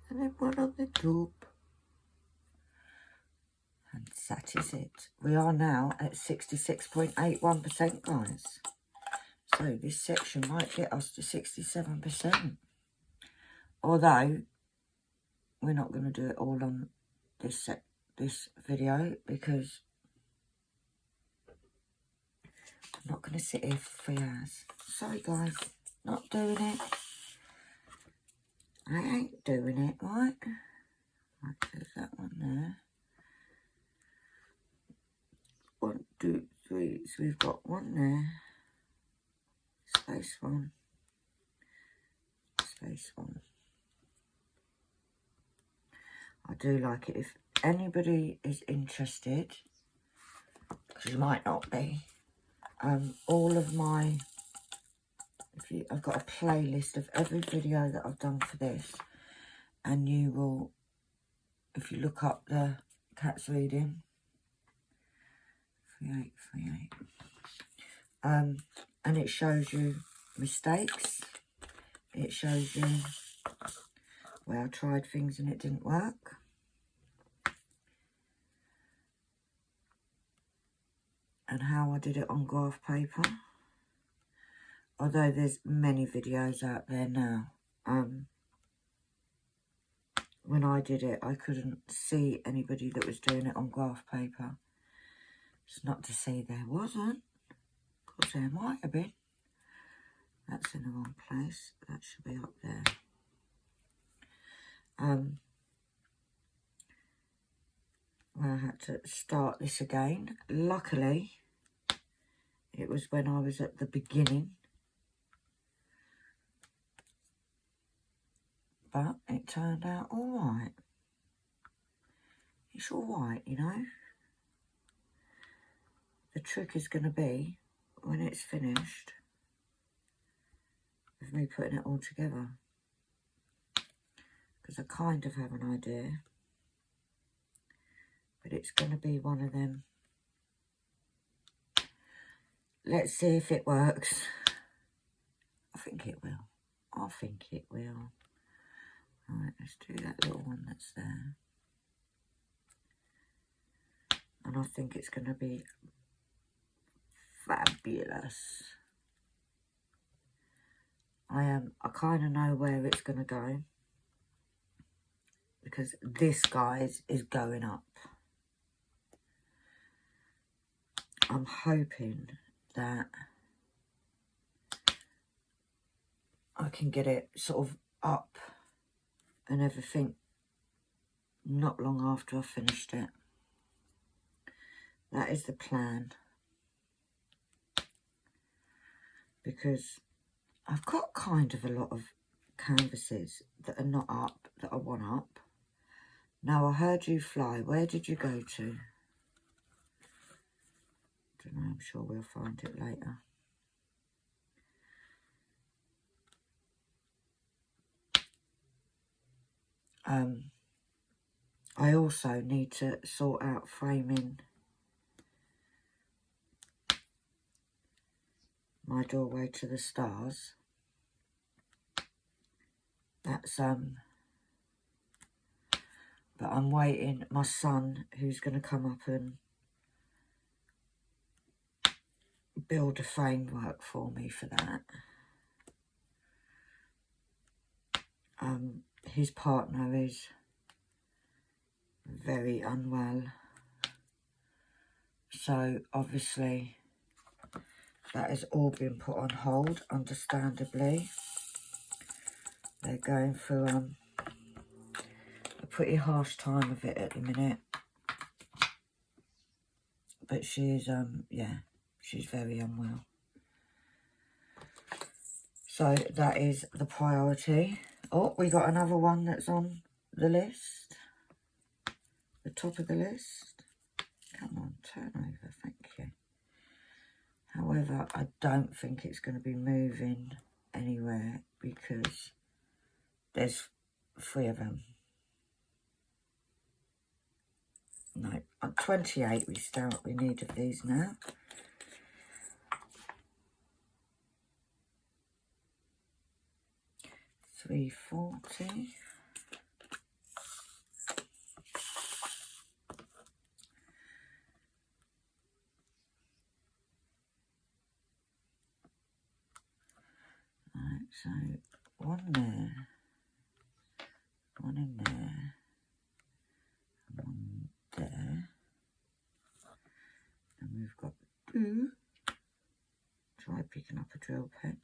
And then one on the top. And that is it. We are now at 66.81%, guys. So this section might get us to 67%. Although, we're not going to do it all on this video because I'm not going to sit here for 3 hours. Sorry, guys. Not doing it. I ain't doing it, right? Right, there's that one there. 1, 2, 3. So we've got one there. Space one. Space one. I do like it. If anybody is interested, because you might not be, all of my, I've got a playlist of every video that I've done for this, and you will, if you look up the Cat's Reading, 3838, and it shows you mistakes, it shows you where I tried things and it didn't work. And how I did it on graph paper. Although there's many videos out there now. When I did it, I couldn't see anybody that was doing it on graph paper. It's not to say there wasn't. Of course there might have been. That's in the wrong place. That should be up there. I had to start this again. Luckily, it was when I was at the beginning. but it turned out all right. It's all right, you know. The trick is going to be, when it's finished, with me putting it all together. Because I kind of have an idea. But it's going to be one of them. Let's see if it works. I think it will. I think it will. Right, let's do that little one that's there. And I think it's going to be fabulous. I kind of know where it's going to go. Because this, guys, is going up. I'm hoping that I can get it sort of up and everything not long after I've finished it. That is the plan. Because I've got kind of a lot of canvases that are not up, that I want up. Now, I heard you fly. Where did you go to? I don't know, I'm sure we'll find it later. I also need to sort out framing my doorway to the stars. That's, but I'm waiting my son, who's going to come up and build a framework for me for that. His partner is very unwell, so obviously that has all been put on hold, understandably. They're going through a pretty harsh time of it at the minute, but she's yeah, she's very unwell, so that is the priority. Oh, we got another one that's on the list. The top of the list. Come on, turn over, thank you. However, I don't think it's going to be moving anywhere because there's 3 of them. No, at 28 we need of these now. $3.40. Right, so one there, one in there, one there, and we've got 2. Try picking up a drill pen.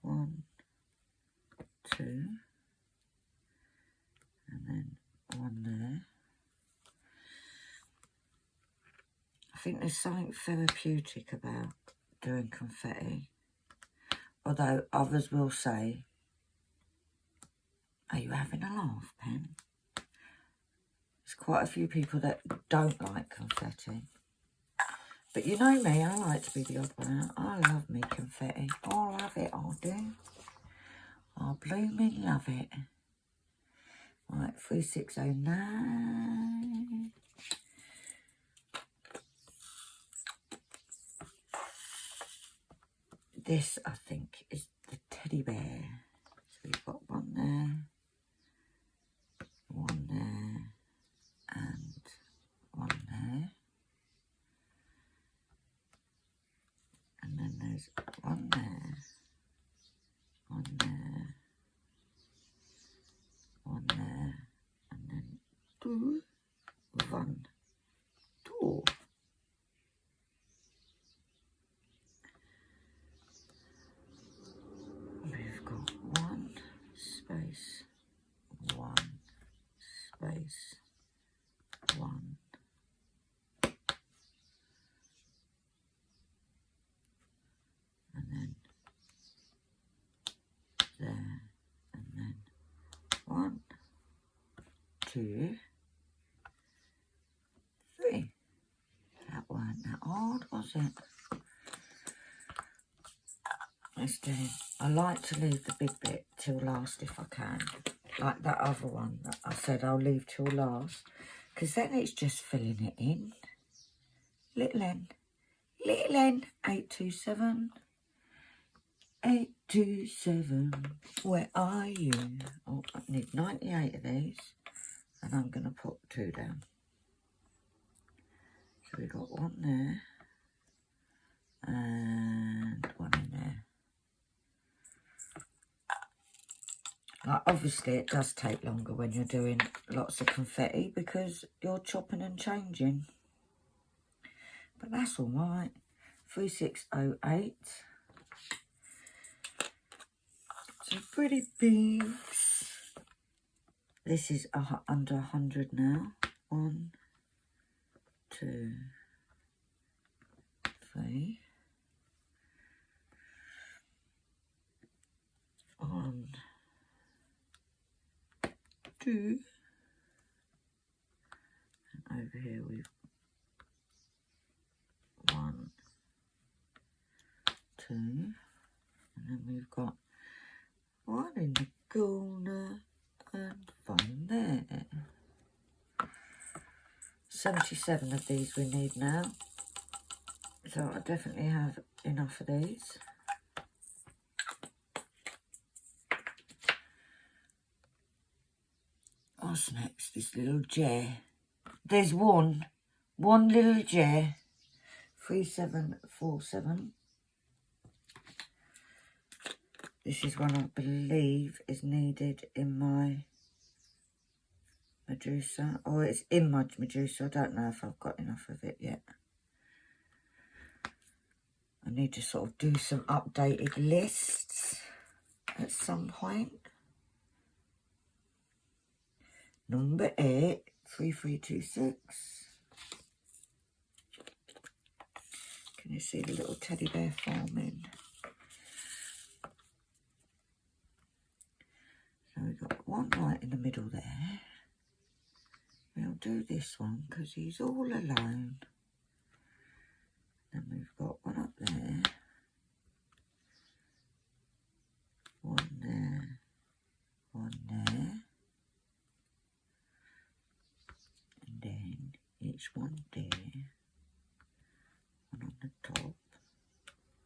1, 2, and then 1 there. I think there's something therapeutic about doing confetti. Although others will say, are you having a laugh, Pen? There's quite a few people that don't like confetti. But you know me, I like to be the odd one out. I love me confetti. I love it, I do. I blooming love it. Right, 3609. This, I think, is the teddy bear. So we've got 1 there, 1 there, and 1 there. And then there's 1 there, 1 there, 1 there, and then 2, 1, 2. We've got 1 space, 1 space, 1. And then there, and then 1 2, 3. That weren't that hard, was it? Let's do it. I like to leave the big bit till last if I can. Like that other one that I said I'll leave till last. Because then it's just filling it in. Little N. Little N. 827. 827. Where are you? Oh, I need 98 of these. And I'm going to put 2 down. So we got 1 there. And 1 in there. Obviously it does take longer when you're doing lots of confetti because you're chopping and changing. But that's all right. 3608. So pretty bigs. This is under 100 now. 1, 2, 3. 1, 2. And over here we've 1, 2. And then we've got 1 in the corner and 1 there. 77 of these we need now. So I definitely have enough of these. What's next? This little jar. There's one little jar. 3747. This is one I believe is needed in my Medusa. Or it's in my Medusa. I don't know if I've got enough of it yet. I need to sort of do some updated lists at some point. Number 8, 3326. Can you see the little teddy bear forming? So we've got 1 right in the middle there. We'll do this one because he's all alone. Then we've got 1 up there. 1 there. 1 there. And then each one there. 1 on the top.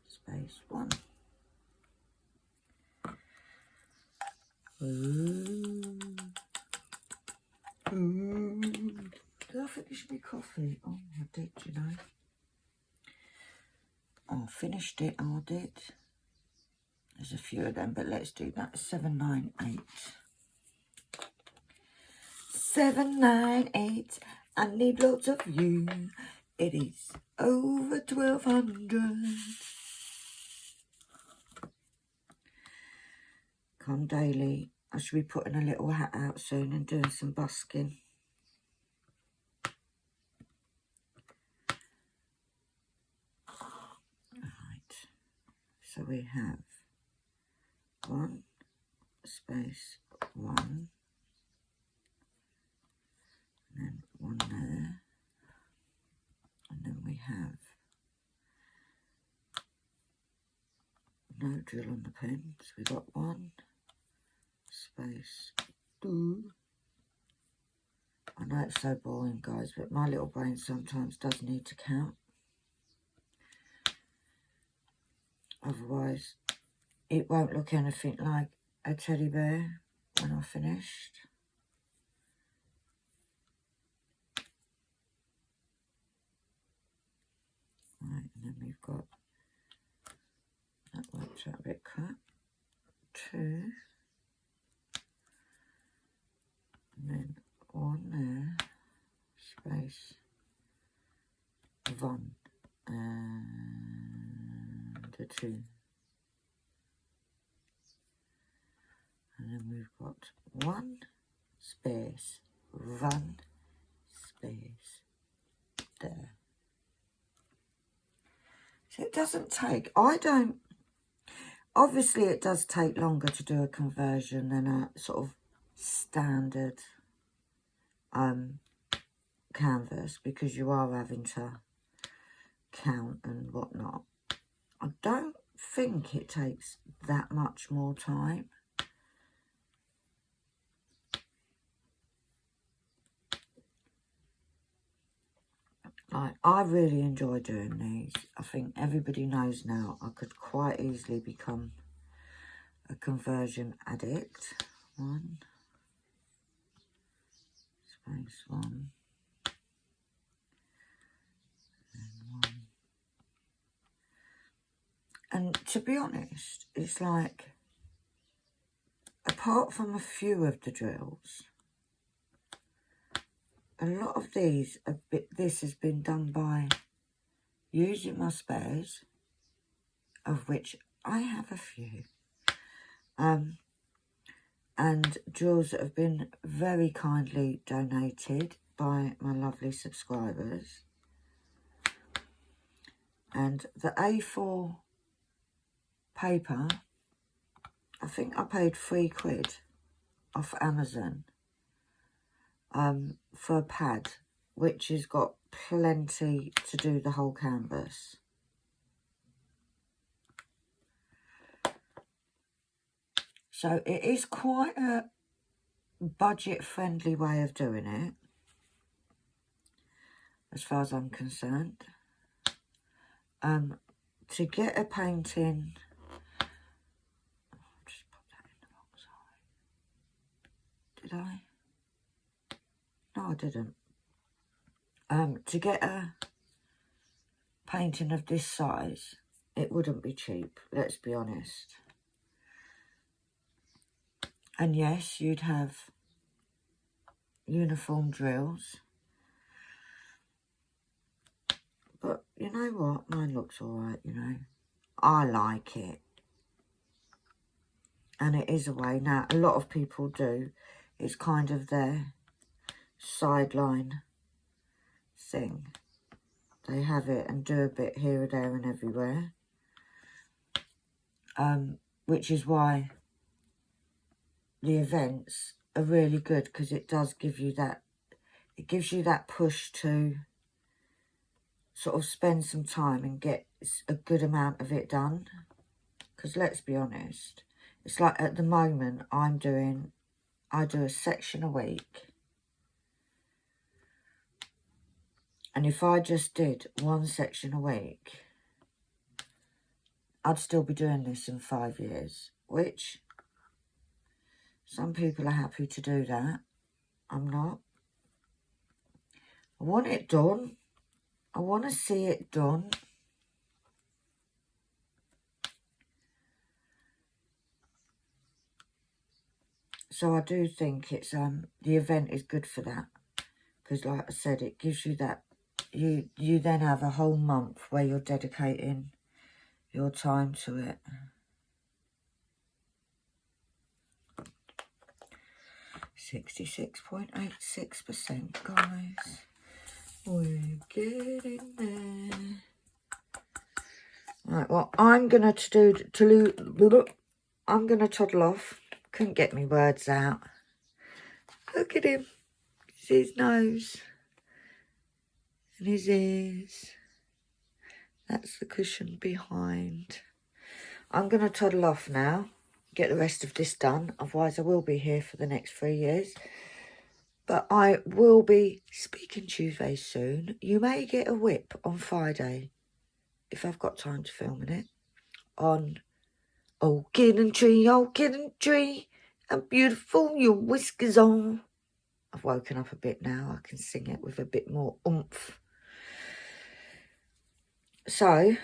Space 1. Ooh. Ooh. Did I finish my coffee? Oh, I did, you know. I finished it, I did. There's a few of them, but let's do that. 798. 798. I need lots of you. It is over 1200. Come daily. I should be putting a little hat out soon and doing some busking. Right. So we have 1 space 1. And then 1 there. And then we have no drill on the pen. So we got 1 space 2. I know it's so boring, guys, but my little brain sometimes does need to count. Otherwise, it won't look anything like a teddy bear when I've finished. Right, and then we've got, that works out a bit cut. 2. And then 1 there, space 1 and a 2. And then we've got 1 space 1 space there. So it doesn't take, obviously it does take longer to do a conversion than a sort of standard canvas, because you are having to count and whatnot. I don't think it takes that much more time. I really enjoy doing these. I think everybody knows now I could quite easily become a conversion addict. 1, space 1, and 1. And to be honest, it's like, apart from a few of the drills, a lot of these, this has been done by using my spares, of which I have a few, and drills that have been very kindly donated by my lovely subscribers. And the A4 paper, I think I paid £3 off Amazon for a pad, which has got plenty to do the whole canvas. So it is quite a budget-friendly way of doing it, as far as I'm concerned. To get a painting, just put that in the wrong side. Did I? No, I didn't. To get a painting of this size, it wouldn't be cheap, let's be honest. And yes, you'd have uniform drills. But you know what? Mine looks alright, you know. I like it. And it is a way. Now, a lot of people do. It's kind of their sideline thing. They have it and do a bit here, there and everywhere. Which is why the events are really good, because it does give you that, it gives you that push to sort of spend some time and get a good amount of it done. Because let's be honest, it's like at the moment I do a section a week. And if I just did one section a week, I'd still be doing this in 5 years, which some people are happy to do that. I'm not. I want it done. I want to see it done. So I do think it's the event is good for that, because like I said, it gives you that, you then have a whole month where you're dedicating your time to it. %66.86%, guys. We're getting there. Right, well, I'm gonna toddle off. Couldn't get me words out. Look at him. See his nose and his ears. That's the cushion behind. I'm gonna toddle off now. Get the rest of this done. Otherwise, I will be here for the next 3 years. But I will be speaking Tuesday soon. You may get a WIP on Friday, if I've got time to film in it, on Oh Kitten Tree, how beautiful your whiskers are. I've woken up a bit now. I can sing it with a bit more oomph. So,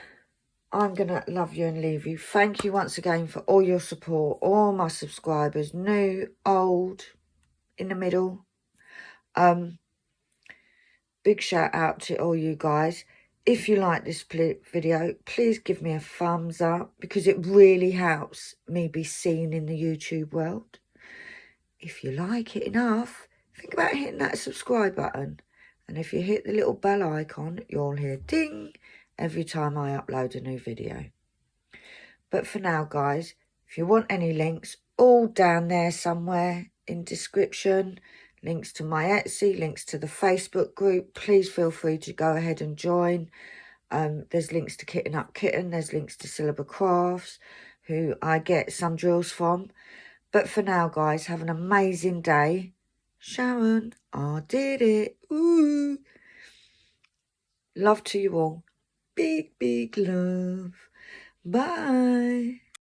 I'm going to love you and leave you. Thank you once again for all your support, all my subscribers, new, old, in the middle. Big shout out to all you guys. If you like this video, please give me a thumbs up, because it really helps me be seen in the YouTube world. If you like it enough, think about hitting that subscribe button. And if you hit the little bell icon, you'll hear ding every time I upload a new video. But for now, guys, if you want any links, all down there somewhere in description, links to my Etsy, links to the Facebook group. Please feel free to go ahead and join. There's links to Kitten Up Kitten. There's links to Silaba Crafts, who I get some drills from. But for now, guys, have an amazing day. Sharon, I did it. Ooh. Love to you all. Big, big love. Bye.